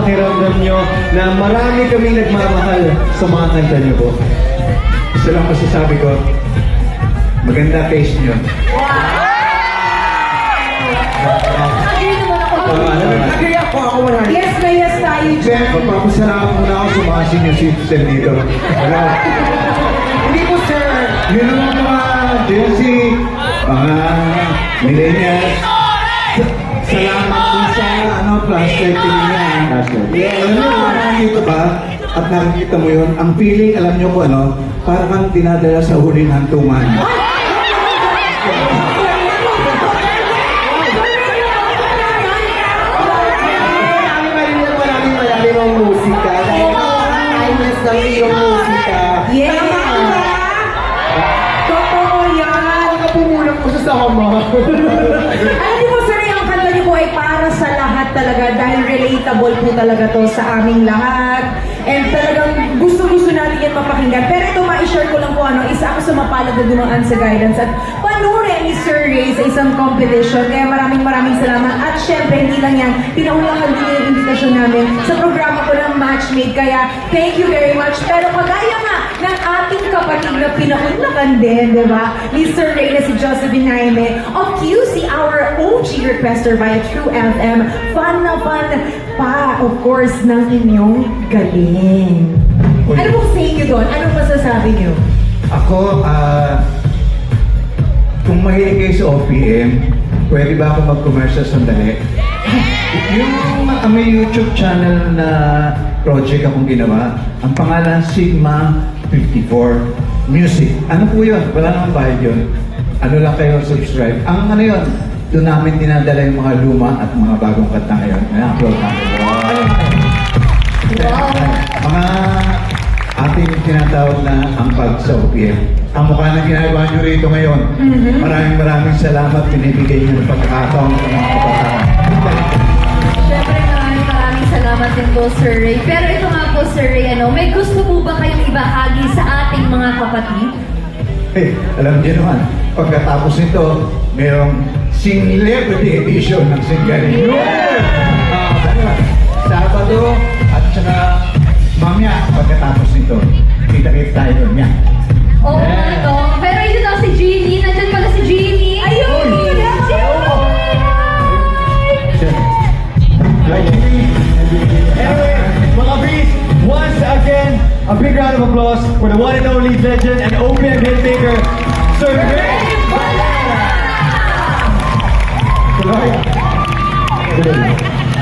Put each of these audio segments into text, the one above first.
pakiramdam nyo na marami kaming nagmamahal sa mga kanta nyo po? Isa lang masasabi ko, maganda taste nyo. Agree ako wala. Yes na yes tayo Sir, dyan. magpapasalamat muna ako sa mga senior citizen dito. Wala. Hindi po, sir. Yun ang mga Gen Z, mga millennials. Salamat din sa flashlight niya. Alam mo, nakikita ba? At nakikita mo yun, ang feeling, alam nyo ko para kang dinadala sa huling hantungan. Maraming ang musika. Dahil timeless ng iyong musika. Yes. Tama ba? Totoo yan. Nakapumulang po siya sa hama. Alam niyo po, sir, ang kanta niyo po ay para sa lahat talaga dahil relatable po talaga to sa aming lahat. And talagang gusto-gusto natin yan mapakinggan. Pero ito, ma-share ko lang po isa ako sa mapalad na dumaan sa guidance at panurin ni Sir Ray sa isang competition. Kaya maraming salamat. At syempre, hindi lang yan, pinaulangan din yung invitation namin sa programa ko ng Matchmade. Kaya thank you very much. Pero kagaya nga ng ating kapatid na pinaunlakan din, di ba? Ni Sir Ray na si Josephine Jaime of QC, our OG requester via True FM. Fun na fun pa, of course, ng inyong galing. Ano pong say niyo doon? Anong masasabi niyo? Ako, kung mahilig kayo sa OPM, pwede ba ako mag-commercial sandali? Yung may YouTube channel na project akong ginawa, ang pangalan Sigma 54 Music. Ano po yun? Wala namang bayad yun. Ano lang kayo subscribe. Ang ano yun, doon namin dinadala yung mga luma at mga bagong kanta ngayon. Na-upload namin. Mga ating tinatawag na ampag sa OPM. Ang mukha na ginagawa nyo rito ngayon. Maraming salamat pinibigay nyo ng pagkakataon sa mga kabataan. Siyempre, maraming salamat din po, Sir Ray. Pero ito nga po, Sir Ray, may gusto po ba kayong ibahagi sa ating mga kapatid? Alam niyo naman, pagkatapos nito, mayroong celebrity edition ng Singaling. Sabado at saka mamaya pagkatapos nito, kita-kita tayo doon yan. Oo, ito. Pero ito daw si Jeannie. Nandyan pala si Jeannie. Ayun! Anyway, mga beast, once again, a big round of applause for the one and only legend and OPM hitmaker, Sir Ray Valera.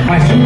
My son.